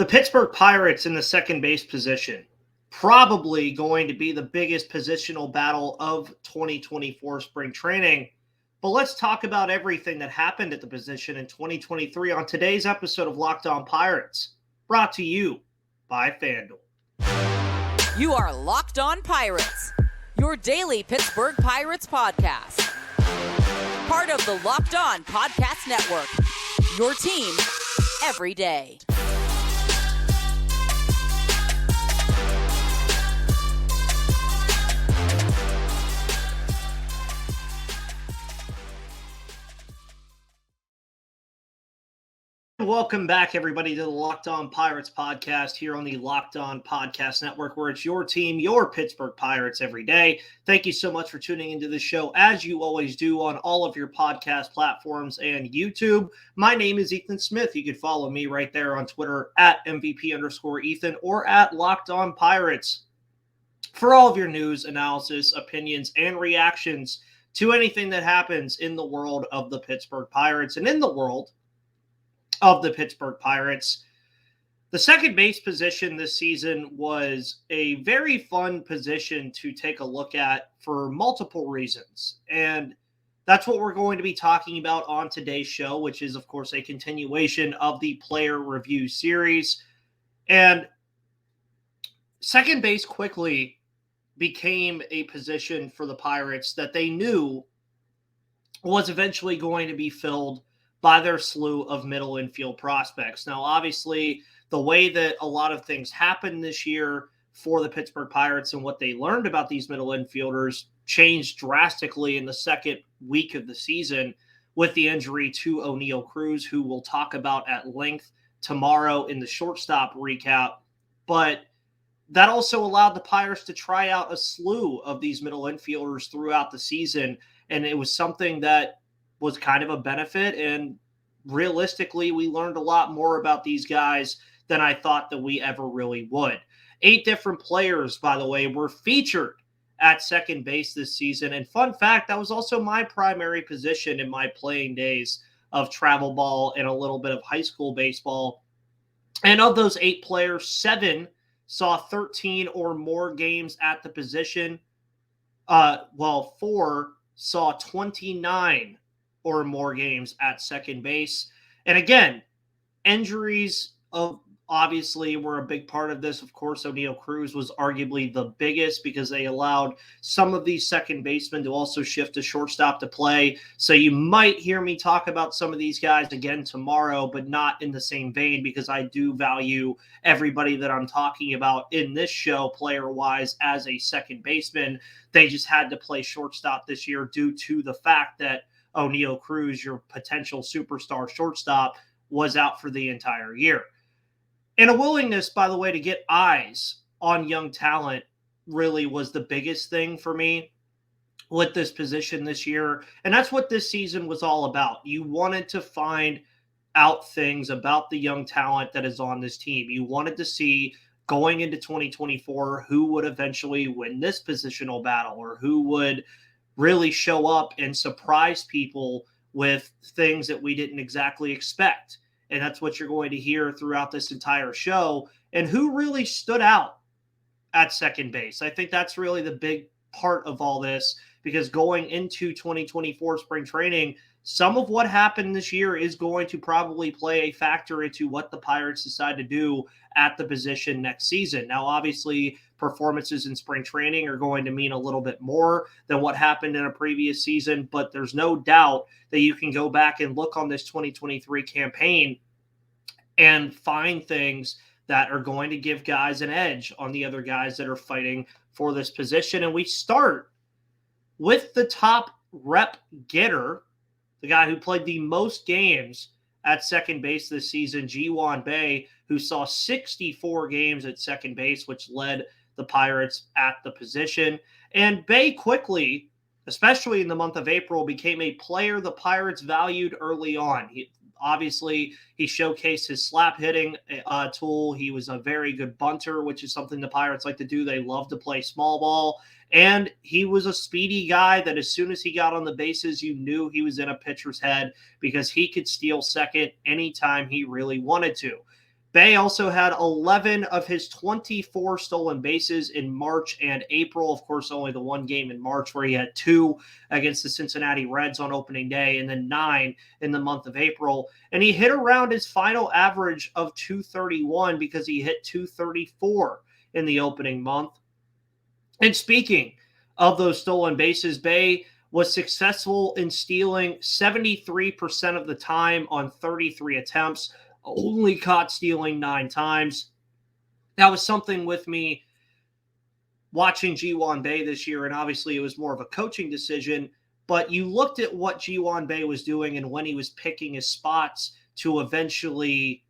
The Pittsburgh Pirates in the second base position, probably going to be the biggest positional battle of 2024 spring training. But let's talk about everything that happened at the position in 2023 on today's episode of Locked On Pirates, brought to you by FanDuel. You are Locked On Pirates, your daily Pittsburgh Pirates podcast. Part of the Locked On Podcast Network, your team every day. Welcome back, everybody, to the Locked On Pirates podcast here on the Locked On Podcast Network, where it's your team, your Pittsburgh Pirates every day. Thank you so much for tuning into the show, as you always do on all of your podcast platforms and YouTube. My name is Ethan Smith. You can follow me right there on Twitter at MVP_Ethan or at Locked On Pirates for all of your news, analysis, opinions, and reactions to anything that happens in the world of the Pittsburgh Pirates and in the world of the Pittsburgh Pirates. The second base position this season was a very fun position to take a look at for multiple reasons. And that's what we're going to be talking about on today's show, which is, of course, a continuation of the player review series. And second base quickly became a position for the Pirates that they knew was eventually going to be filled by their slew of middle infield prospects. Now, obviously, the way that a lot of things happened this year for the Pittsburgh Pirates and what they learned about these middle infielders changed drastically in the second week of the season with the injury to Oneil Cruz, who we'll talk about at length tomorrow in the shortstop recap. But that also allowed the Pirates to try out a slew of these middle infielders throughout the season, and it was something that was kind of a benefit, and realistically, we learned a lot more about these guys than I thought that we ever really would. 8 different players, by the way, were featured at second base this season, and fun fact, that was also my primary position in my playing days of travel ball and a little bit of high school baseball. And of those 8 players, 7 saw 13 or more games at the position, while 4 saw 29 or more games at second base. And again, injuries obviously were a big part of this. Of course, Oneil Cruz was arguably the biggest because they allowed some of these second basemen to also shift to shortstop to play. So you might hear me talk about some of these guys again tomorrow, but not in the same vein, because I do value everybody that I'm talking about in this show player-wise as a second baseman. They just had to play shortstop this year due to the fact that Oneil Cruz, your potential superstar shortstop, was out for the entire year. And a willingness, by the way, to get eyes on young talent really was the biggest thing for me with this position this year. And that's what this season was all about. You wanted to find out things about the young talent that is on this team. You wanted to see, going into 2024, who would eventually win this positional battle, or who would really show up and surprise people with things that we didn't exactly expect. And that's what you're going to hear throughout this entire show. And who really stood out at second base. I think that's really the big part of all this, because going into 2024 spring training, some of what happened this year is going to probably play a factor into what the Pirates decide to do at the position next season. Now, obviously, performances in spring training are going to mean a little bit more than what happened in a previous season, but there's no doubt that you can go back and look on this 2023 campaign and find things that are going to give guys an edge on the other guys that are fighting for this position. And we start with the top rep getter, the guy who played the most games at second base this season, Ji-hwan Bae, who saw 64 games at second base, which led the Pirates at the position. And Bae quickly, especially in the month of April, became a player the Pirates valued early on. Obviously, he showcased his slap hitting tool. He was a very good bunter, which is something the Pirates like to do. They love to play small ball. And he was a speedy guy that as soon as he got on the bases, you knew he was in a pitcher's head, because he could steal second anytime he really wanted to. Bay also had 11 of his 24 stolen bases in March and April. Of course, only the one game in March where he had 2 against the Cincinnati Reds on opening day and then 9 in the month of April. And he hit around his final average of 231 because he hit 234 in the opening month. And speaking of those stolen bases, Bay was successful in stealing 73% of the time on 33 attempts, only caught stealing 9 times. That was something with me watching Ji-hwan Bae this year, and obviously it was more of a coaching decision, but you looked at what Ji-hwan Bae was doing and when he was picking his spots to eventually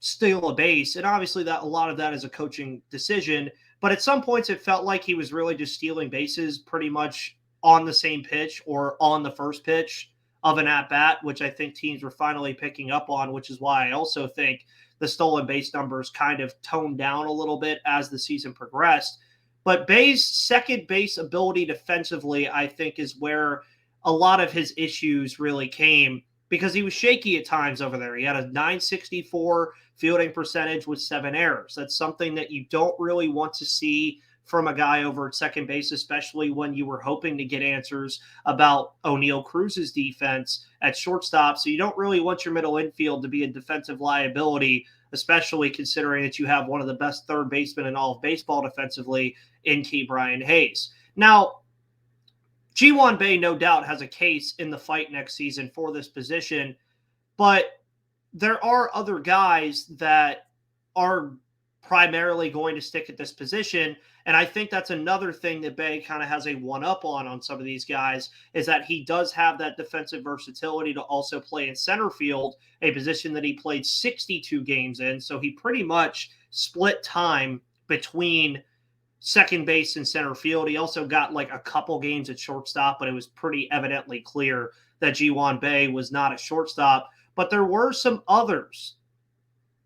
steal a base, and obviously that a lot of that is a coaching decision, but at some points it felt like he was really just stealing bases pretty much on the same pitch or on the first pitch of an at-bat, which I think teams were finally picking up on, which is why I also think the stolen base numbers kind of toned down a little bit as the season progressed. But Bae's second base ability defensively, I think, is where a lot of his issues really came because he was shaky at times over there. He had a .964 fielding percentage with 7 errors. That's something that you don't really want to see from a guy over at second base, especially when you were hoping to get answers about O'Neal Cruz's defense at shortstop. So you don't really want your middle infield to be a defensive liability, especially considering that you have one of the best third basemen in all of baseball defensively in Brian Hayes. Now, Ji-hwan Bae no doubt has a case in the fight next season for this position, but there are other guys that are primarily going to stick at this position. And I think that's another thing that Bae kind of has a one-up on some of these guys is that he does have that defensive versatility to also play in center field, a position that he played 62 games in. So he pretty much split time between second base and center field. He also got like a couple games at shortstop, but it was pretty evidently clear that Ji-hwan Bae was not a shortstop. But there were some others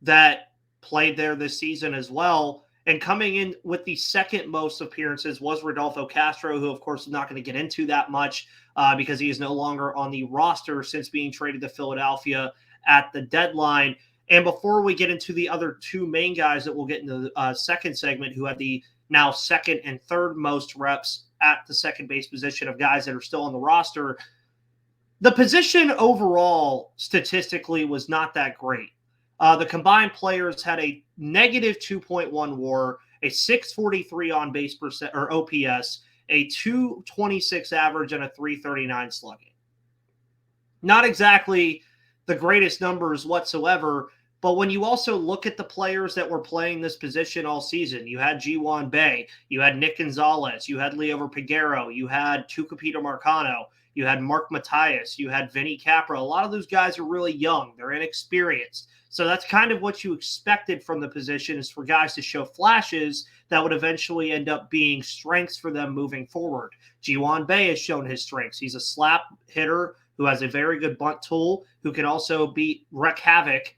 that played there this season as well. And coming in with the second most appearances was Rodolfo Castro, who, of course, is not going to get into that much because he is no longer on the roster since being traded to Philadelphia at the deadline. And before we get into the other 2 main guys that we'll get into the second segment, who had the now second and third most reps at the second base position of guys that are still on the roster, the position overall statistically was not that great. The combined players had a negative 2.1 WAR, a 643 on base percent or OPS, a 226 average, and a 339 slugging. Not exactly the greatest numbers whatsoever, but when you also look at the players that were playing this position all season, you had Ji-hwan Bae, you had Nick Gonzalez, you had Liover Pagero, you had Tucupita Marcano, you had Mark Matias, you had Vinny Capra. A lot of those guys are really young. They're inexperienced. So that's kind of what you expected from the position, is for guys to show flashes that would eventually end up being strengths for them moving forward. Ji-hwan Bae has shown his strengths. He's a slap hitter who has a very good bunt tool, who can also wreak havoc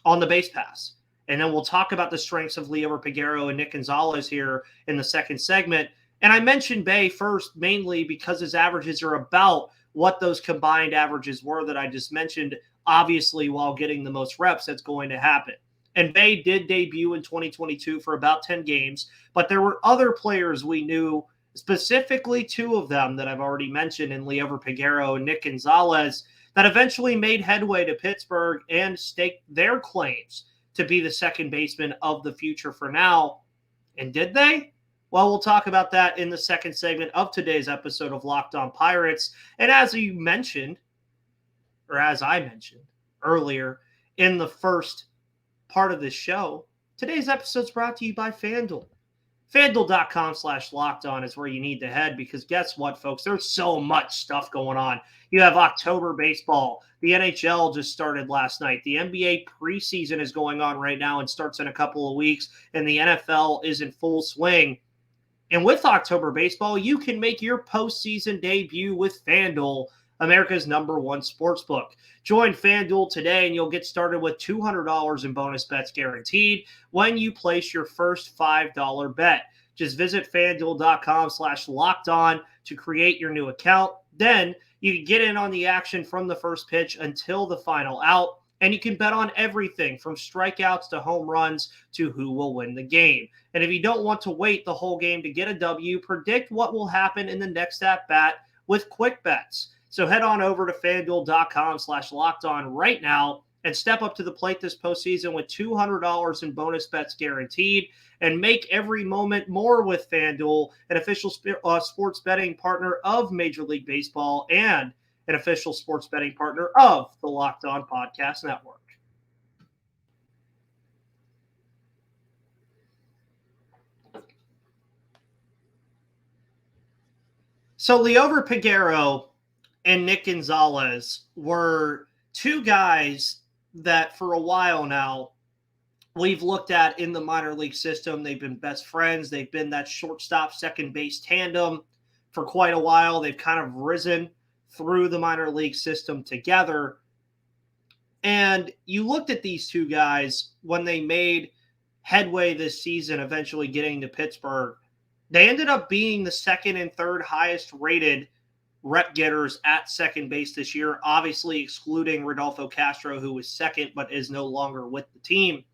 on the base pass. And then we'll talk about the strengths of Liover Pagero and Nick Gonzalez here in the second segment. And I mentioned Bae first mainly because his averages are about what those combined averages were that I just mentioned. Obviously, while getting the most reps, that's going to happen. And Bae did debut in 2022 for about 10 games, but there were other players we knew, specifically 2 of them that I've already mentioned in Liover Pagero and Nick Gonzalez, that eventually made headway to Pittsburgh and staked their claims to be the second baseman of the future for now. And did they? Well, we'll talk about that in the second segment of today's episode of Locked On Pirates. And as I mentioned earlier in the first part of this show, today's episode is brought to you by FanDuel. FanDuel.com/lockedon is where you need to head because guess what, folks? There's so much stuff going on. You have October baseball. The NHL just started last night. The NBA preseason is going on right now and starts in a couple of weeks, and the NFL is in full swing. And with October baseball, you can make your postseason debut with FanDuel, America's #1 sportsbook. Join FanDuel today and you'll get started with $200 in bonus bets guaranteed when you place your first $5 bet. Just visit FanDuel.com/lockedon to create your new account. Then you can get in on the action from the first pitch until the final out. And you can bet on everything from strikeouts to home runs to who will win the game. And if you don't want to wait the whole game to get a W, predict what will happen in the next at-bat with quick bets. So head on over to FanDuel.com/lockedon right now and step up to the plate this postseason with $200 in bonus bets guaranteed. And make every moment more with FanDuel, an official sports betting partner of Major League Baseball and an official sports betting partner of the Locked On Podcast Network. So Liover Pagero and Nick Gonzalez were two guys that for a while now we've looked at in the minor league system. They've been best friends. They've been that shortstop, second base tandem for quite a while. They've kind of risen through the minor league system together. And you looked at these two guys when they made headway this season, eventually getting to Pittsburgh. They ended up being the second and third highest rated rep getters at second base this year, obviously excluding Rodolfo Castro, who was second but is no longer with the team.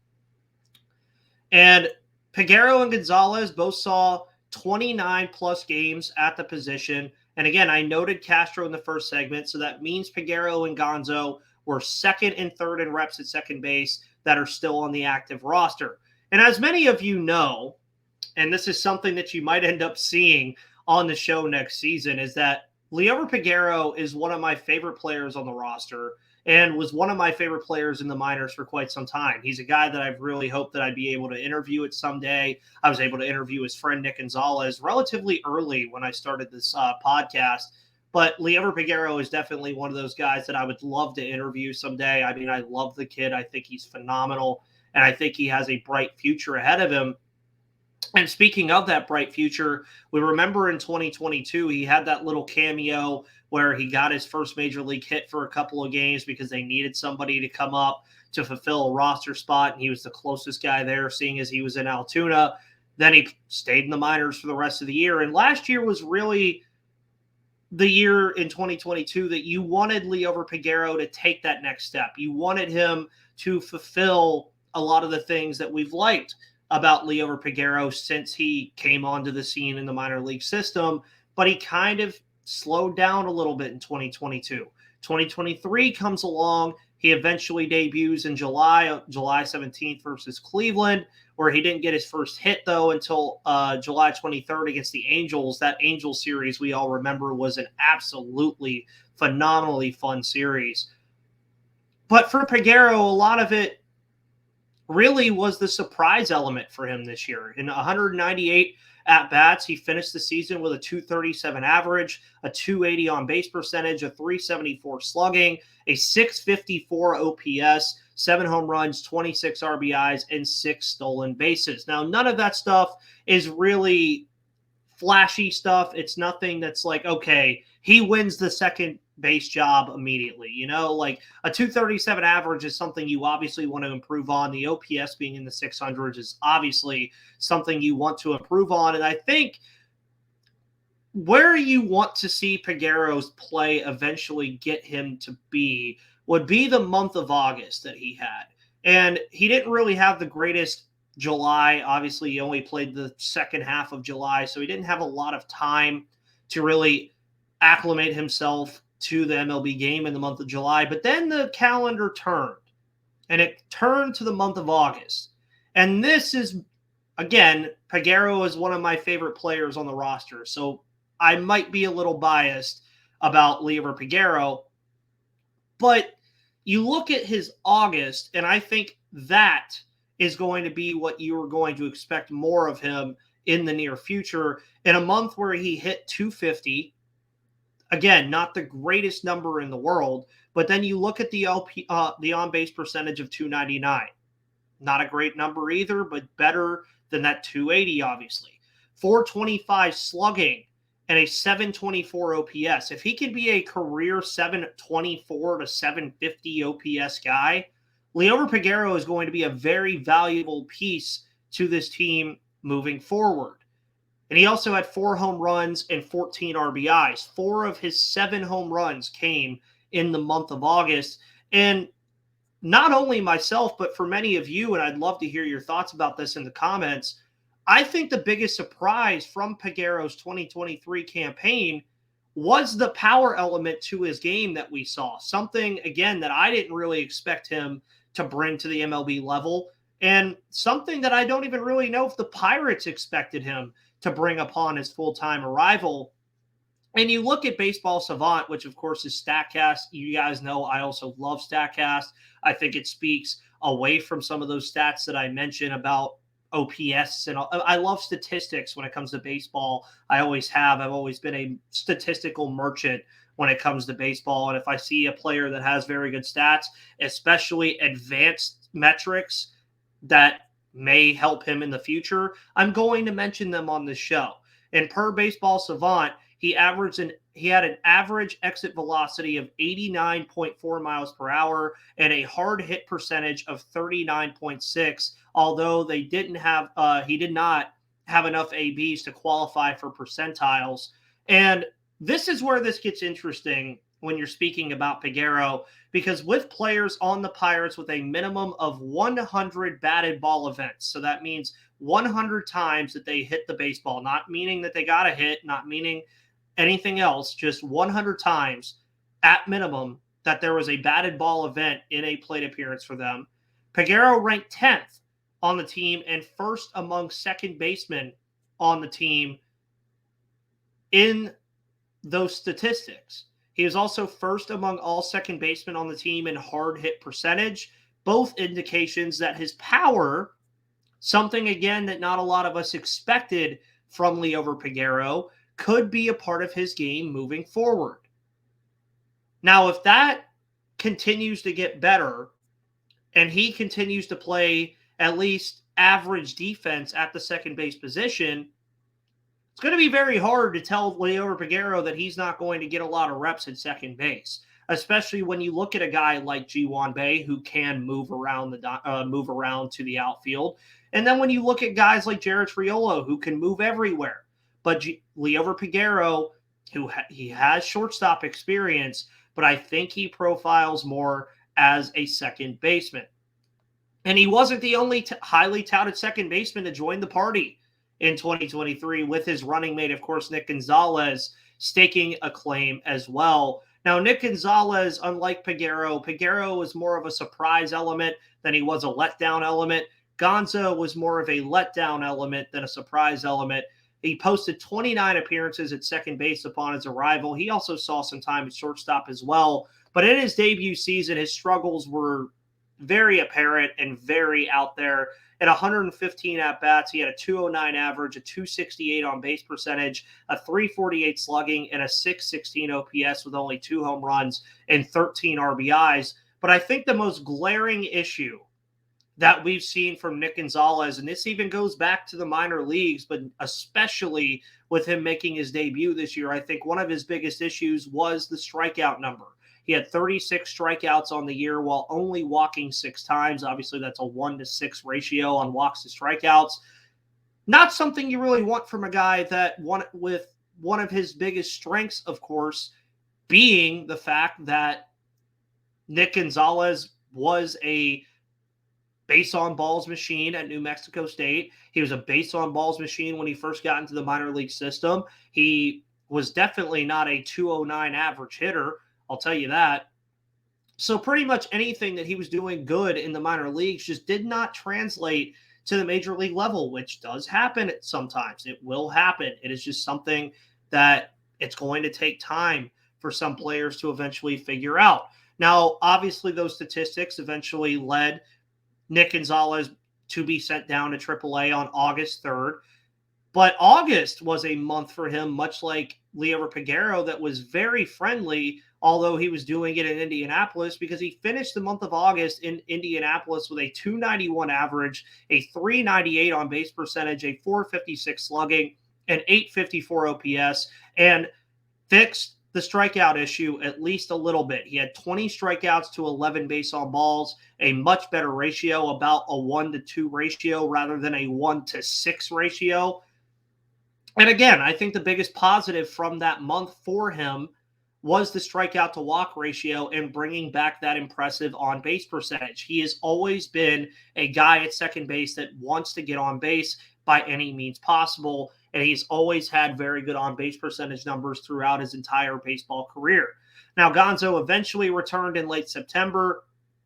And Pagero and Gonzalez both saw 29 plus games at the position. And again, I noted Castro in the first segment, so that means Pagero and Gonzo were second and third in reps at second base that are still on the active roster. And as many of you know, and this is something that you might end up seeing on the show next season, is that Liover Pagero is one of my favorite players on the roster and was one of my favorite players in the minors for quite some time. He's a guy that I've really hoped that I'd be able to interview it someday. I was able to interview his friend Nick Gonzalez relatively early when I started this podcast. But Liover Pagero is definitely one of those guys that I would love to interview someday. I mean, I love the kid. I think he's phenomenal, and I think he has a bright future ahead of him. And speaking of that bright future, we remember in 2022, he had that little cameo where he got his first major league hit for a couple of games because they needed somebody to come up to fulfill a roster spot. And he was the closest guy there, seeing as he was in Altoona. Then he stayed in the minors for the rest of the year. And last year was really the year in 2022 that you wanted Liover Pagero to take that next step. You wanted him to fulfill a lot of the things that we've liked about Liover Pagero since he came onto the scene in the minor league system, but he kind of slowed down a little bit in 2022. 2023 comes along. He eventually debuts in July 17th versus Cleveland, where he didn't get his first hit, though, until July 23rd against the Angels. That Angels series, we all remember, was an absolutely phenomenally fun series. But for Pagero, a lot of it really was the surprise element for him this year. In 198 at-bats, he finished the season with a 237 average, a 280 on-base percentage, a 374 slugging, a 654 OPS, 7 home runs, 26 RBIs, and 6 stolen bases. Now, none of that stuff is really flashy stuff. It's nothing that's like, okay, he wins the second base job immediately. You know, like a 237 average is something you obviously want to improve on. The OPS being in the 600s is obviously something you want to improve on. And I think where you want to see Pagero's play eventually get him to be would be the month of August that he had. And he didn't really have the greatest July. Obviously, he only played the second half of July, so he didn't have a lot of time to really acclimate himself to the MLB game in the month of July. But then the calendar turned, and it turned to the month of August. And this is, again, Pagero is one of my favorite players on the roster, so I might be a little biased about Liover Pagero. But you look at his August, and I think that is going to be what you are going to expect more of him in the near future. In a month where he hit 250, again, not the greatest number in the world, but then you look at the on-base percentage of 299. Not a great number either, but better than that 280, obviously. 425 slugging and a 724 OPS. If he can be a career 724 to 750 OPS guy, Liover Pagero is going to be a very valuable piece to this team moving forward. And he also had 4 home runs and 14 RBIs. 4 of his 7 home runs came in the month of August. And not only myself, but for many of you, and I'd love to hear your thoughts about this in the comments, I think the biggest surprise from Pagero's 2023 campaign was the power element to his game that we saw. Something, again, that I didn't really expect him to bring to the MLB level, and something that I don't even really know if the Pirates expected him to bring upon his full-time arrival. And you look at Baseball Savant, which of course is StatCast. You guys know I also love StatCast. I think it speaks away from some of those stats that I mentioned about OPS. And I love statistics when it comes to baseball. I always have. I've always been a statistical merchant when it comes to baseball. And if I see a player that has very good stats, especially advanced metrics that may help him in the future, I'm going to mention them on this show. And per Baseball Savant, he had an average exit velocity of 89.4 miles per hour and a hard hit percentage of 39.6. Although he did not have enough ABs to qualify for percentiles. And this is where this gets interesting when you're speaking about Pagero, because with players on the Pirates with a minimum of 100 batted ball events, so that means 100 times that they hit the baseball, not meaning that they got a hit, not meaning anything else, just 100 times at minimum that there was a batted ball event in a plate appearance for them. Pagero ranked 10th on the team and first among second basemen on the team in those statistics. He is also first among all second basemen on the team in hard hit percentage, both indications that his power, something again that not a lot of us expected from Liover Pagero, could be a part of his game moving forward. Now, if that continues to get better and he continues to play at least average defense at the second base position, it's going to be very hard to tell Liover Pagero that he's not going to get a lot of reps at second base, especially when you look at a guy like Ji-Hwan Bae who can move around to the outfield. And then when you look at guys like Jared Triolo who can move everywhere. But Liover Pagero, he has shortstop experience, but I think he profiles more as a second baseman. And he wasn't the only highly touted second baseman to join the party in 2023, with his running mate, of course, Nick Gonzalez, staking a claim as well. Now, Nick Gonzalez, unlike Pagero was more of a surprise element than he was a letdown element. Gonzo was more of a letdown element than a surprise element. He posted 29 appearances at second base upon his arrival. He also saw some time at shortstop as well. But in his debut season, his struggles were very apparent and very out there. At 115 at-bats, he had a 209 average, a 268 on-base percentage, a 348 slugging, and a 616 OPS with only 2 home runs and 13 RBIs. But I think the most glaring issue that we've seen from Nick Gonzalez, and this even goes back to the minor leagues, but especially with him making his debut this year, I think one of his biggest issues was the strikeout number. He had 36 strikeouts on the year while only walking 6 times. Obviously, that's a 1-to-6 ratio on walks to strikeouts. Not something you really want from a guy with one of his biggest strengths, of course, being the fact that Nick Gonzalez was a base on balls machine at New Mexico State. He was a base on balls machine when he first got into the minor league system. He was definitely not a 209 average hitter, I'll tell you that. So pretty much anything that he was doing good in the minor leagues just did not translate to the major league level, which does happen sometimes. It will happen. It is just something that it's going to take time for some players to eventually figure out. Now, obviously, those statistics eventually led Nick Gonzalez to be sent down to AAA on August 3rd. But August was a month for him, much like Liover Pagero, that was very friendly, although he was doing it in Indianapolis, because he finished the month of August in Indianapolis with a 291 average, a 398 on base percentage, a 456 slugging, an 854 OPS, and fixed the strikeout issue at least a little bit. He had 20 strikeouts to 11 base on balls, a much better ratio, about a 1-to-2 ratio rather than a 1-to-6 ratio. And again, I think the biggest positive from that month for him was the strikeout to walk ratio and bringing back that impressive on base percentage. He has always been a guy at second base that wants to get on base by any means possible, and he's always had very good on base percentage numbers throughout his entire baseball career. Now, Gonzo eventually returned in late September.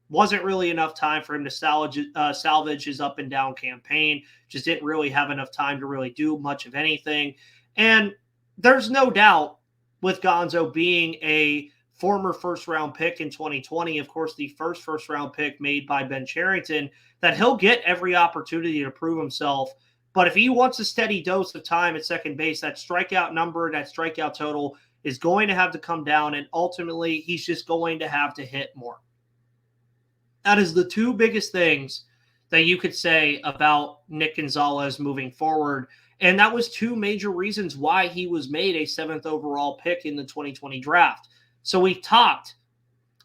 Wasn't really enough time for him to salvage his up and down campaign. Just didn't really have enough time to really do much of anything. And there's no doubt with Gonzo being a former first-round pick in 2020, of course, the first-round pick made by Ben Cherington, that he'll get every opportunity to prove himself. But if he wants a steady dose of time at second base, that strikeout number, that strikeout total is going to have to come down, and ultimately he's just going to have to hit more. That is the two biggest things that you could say about Nick Gonzalez moving forward. And that was two major reasons why he was made a 7th overall pick in the 2020 draft. So we've talked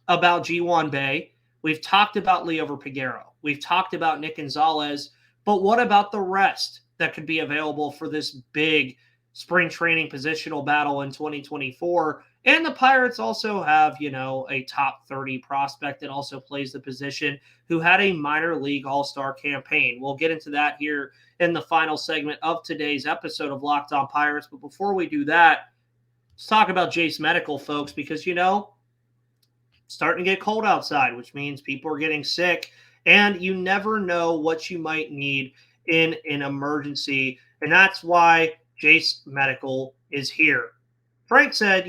about G1 Bay. We've talked about Liover Pagero. We've talked about Nick Gonzalez. But what about the rest that could be available for this big spring training positional battle in 2024? And the Pirates also have, a top 30 prospect that also plays the position who had a minor league all-star campaign. We'll get into that here in the final segment of today's episode of Locked On Pirates. But before we do that, let's talk about Jase Medical, folks, because, it's starting to get cold outside, which means people are getting sick, and you never know what you might need in an emergency. And that's why Jase Medical is here. Frank said,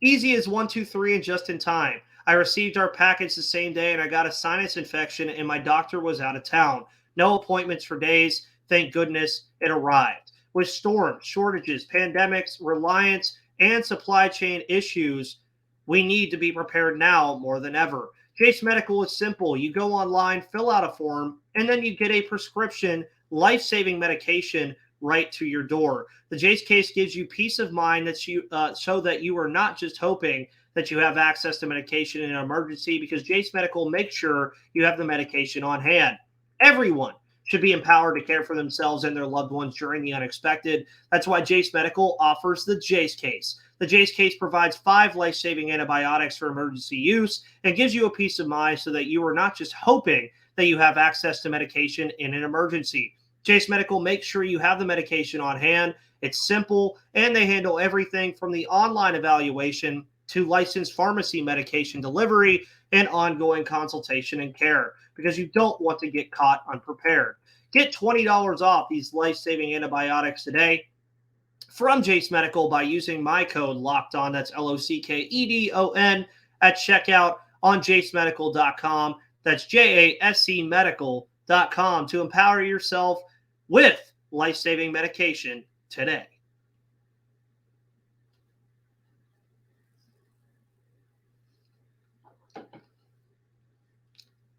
easy as 1, 2, 3 and just in time. I received our package the same day and I got a sinus infection and my doctor was out of town. No appointments for days. Thank goodness it arrived. With storms, shortages, pandemics, reliance, and supply chain issues, we need to be prepared now more than ever. Jase Medical is simple. You go online, fill out a form, and then you get a prescription life-saving medication right to your door. The Jase case gives you peace of mind that so that you are not just hoping that you have access to medication in an emergency, because Jase Medical makes sure you have the medication on hand. Everyone should be empowered to care for themselves and their loved ones during the unexpected. That's why Jase Medical offers the Jase case. The Jase case provides 5 life-saving antibiotics for emergency use and gives you a peace of mind so that you are not just hoping that you have access to medication in an emergency. Jase Medical makes sure you have the medication on hand. It's simple, and they handle everything from the online evaluation to licensed pharmacy medication delivery and ongoing consultation and care, because you don't want to get caught unprepared. Get $20 off these life-saving antibiotics today from Jase Medical by using my code LOCKEDON, that's LOCKEDON, at checkout on jasemedical.com. That's JASC medical.com to empower yourself with life-saving medication today.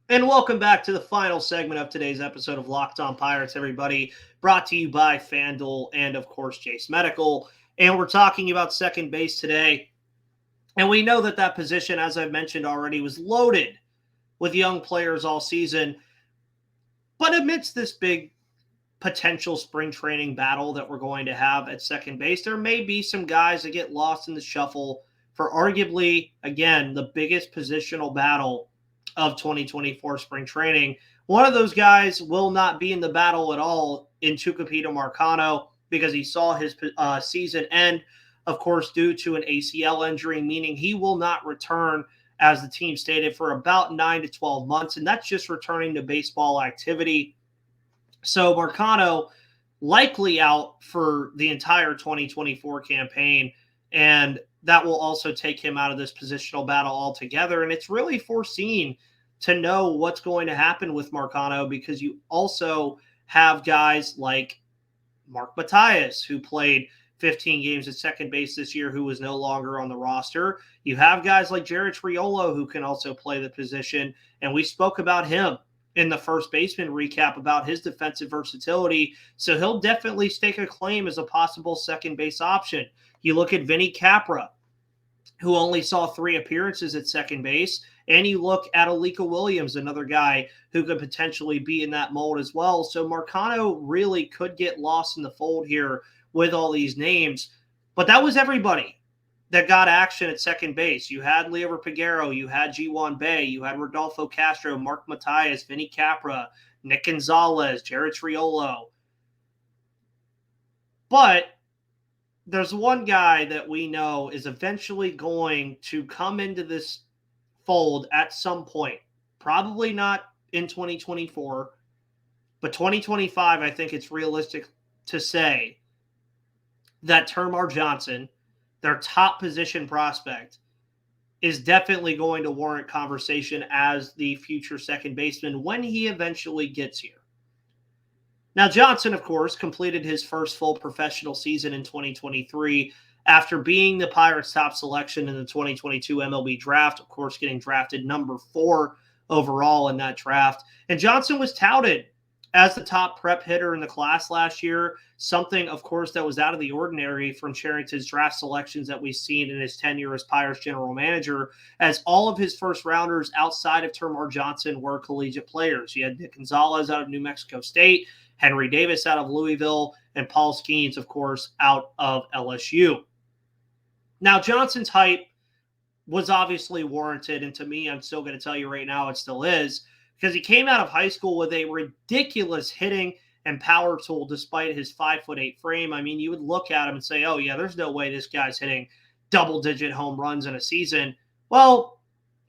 And welcome back to the final segment of today's episode of Locked On Pirates, everybody. Brought to you by FanDuel and, of course, Jase Medical. And we're talking about second base today. And we know that position, as I've mentioned already, was loaded with young players all season. But amidst this big potential spring training battle that we're going to have at second base, there may be some guys that get lost in the shuffle for arguably, again, the biggest positional battle of 2024 spring training. One of those guys will not be in the battle at all in Tucupita Marcano, because he saw his season end, of course, due to an ACL injury, meaning he will not return, as the team stated, for about 9 to 12 months, and that's just returning to baseball activity. So Marcano likely out for the entire 2024 campaign, and that will also take him out of this positional battle altogether. And it's really foreseen to know what's going to happen with Marcano, because you also have guys like Mark Matias, who played 15 games at second base this year, who was no longer on the roster. You have guys like Jared Triolo, who can also play the position. And we spoke about him in the first baseman recap about his defensive versatility. So he'll definitely stake a claim as a possible second base option. You look at Vinny Capra, who only saw 3 appearances at second base. And you look at Alika Williams, another guy who could potentially be in that mold as well. So Marcano really could get lost in the fold here with all these names. But that was everybody that got action at second base. You had Liover Pagero, you had G1 Bay, you had Rodolfo Castro, Mark Matias, Vinny Capra, Nick Gonzalez, Jared Triolo. But there's one guy that we know is eventually going to come into this fold at some point. Probably not in 2024, but 2025, I think it's realistic to say that Termar Johnson, their top position prospect, is definitely going to warrant conversation as the future second baseman when he eventually gets here. Now, Johnson, of course, completed his first full professional season in 2023 after being the Pirates' top selection in the 2022 MLB draft, of course, getting drafted number 4 overall in that draft. And Johnson was touted as the top prep hitter in the class last year, something, of course, that was out of the ordinary from Cherington's draft selections that we've seen in his tenure as Pirates general manager, as all of his first rounders outside of Termar Johnson were collegiate players. You had Nick Gonzalez out of New Mexico State, Henry Davis out of Louisville, and Paul Skeens, of course, out of LSU. Now, Johnson's hype was obviously warranted, and to me, I'm still going to tell you right now it still is, because he came out of high school with a ridiculous hitting and power tool despite his 5'8" frame. I mean, you would look at him and say, oh, yeah, there's no way this guy's hitting double-digit home runs in a season. Well,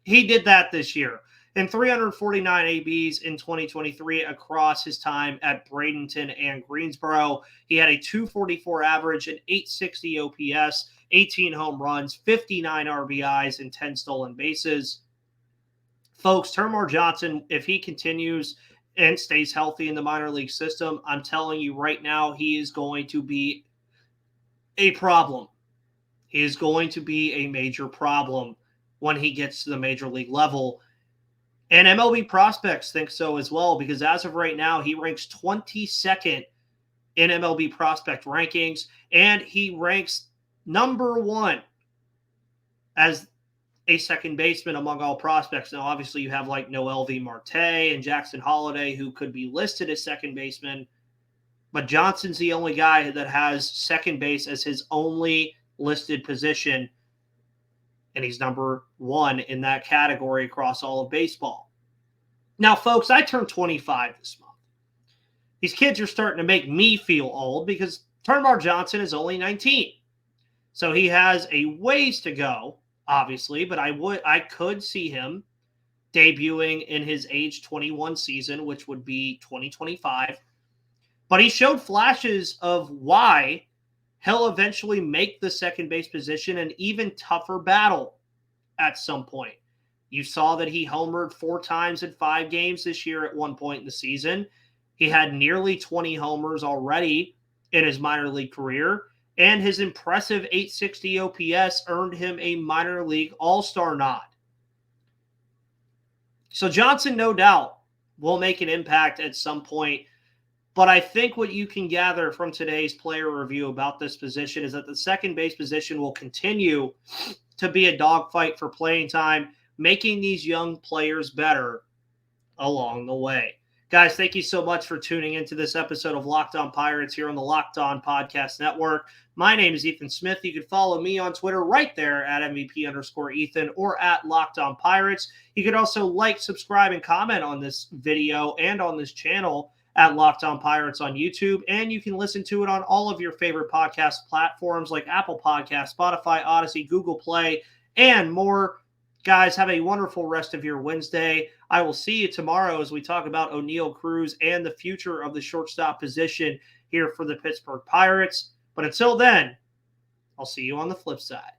he did that this year. In 349 ABs in 2023 across his time at Bradenton and Greensboro, he had a 244 average, an 860 OPS, 18 home runs, 59 RBIs, and 10 stolen bases. Folks, Termar Johnson, if he continues and stays healthy in the minor league system, I'm telling you right now, he is going to be a problem. He is going to be a major problem when he gets to the major league level. And MLB prospects think so as well, because as of right now, he ranks 22nd in MLB prospect rankings, and he ranks number 1 as a second baseman among all prospects. Now, obviously, you have like Noel V. Marte and Jackson Holliday, who could be listed as second baseman, but Johnson's the only guy that has second base as his only listed position, and he's number 1 in that category across all of baseball. Now, folks, I turned 25 this month. These kids are starting to make me feel old because Termar Johnson is only 19. So he has a ways to go, obviously, but I could see him debuting in his age 21 season, which would be 2025. But he showed flashes of why he'll eventually make the second base position an even tougher battle at some point. You saw that he homered 4 times in 5 games this year at one point in the season. He had nearly 20 homers already in his minor league career, and his impressive 860 OPS earned him a minor league all-star nod. So Johnson, no doubt, will make an impact at some point. But I think what you can gather from today's player review about this position is that the second base position will continue to be a dogfight for playing time, making these young players better along the way. Guys, thank you so much for tuning into this episode of Locked On Pirates here on the Locked On Podcast Network. My name is Ethan Smith. You can follow me on Twitter right there at MVP_Ethan or at Locked On Pirates. You can also like, subscribe, and comment on this video and on this channel at Locked On Pirates on YouTube. And you can listen to it on all of your favorite podcast platforms like Apple Podcasts, Spotify, Odyssey, Google Play, and more. Guys, have a wonderful rest of your Wednesday. I will see you tomorrow as we talk about O'Neal Cruz and the future of the shortstop position here for the Pittsburgh Pirates. But until then, I'll see you on the flip side.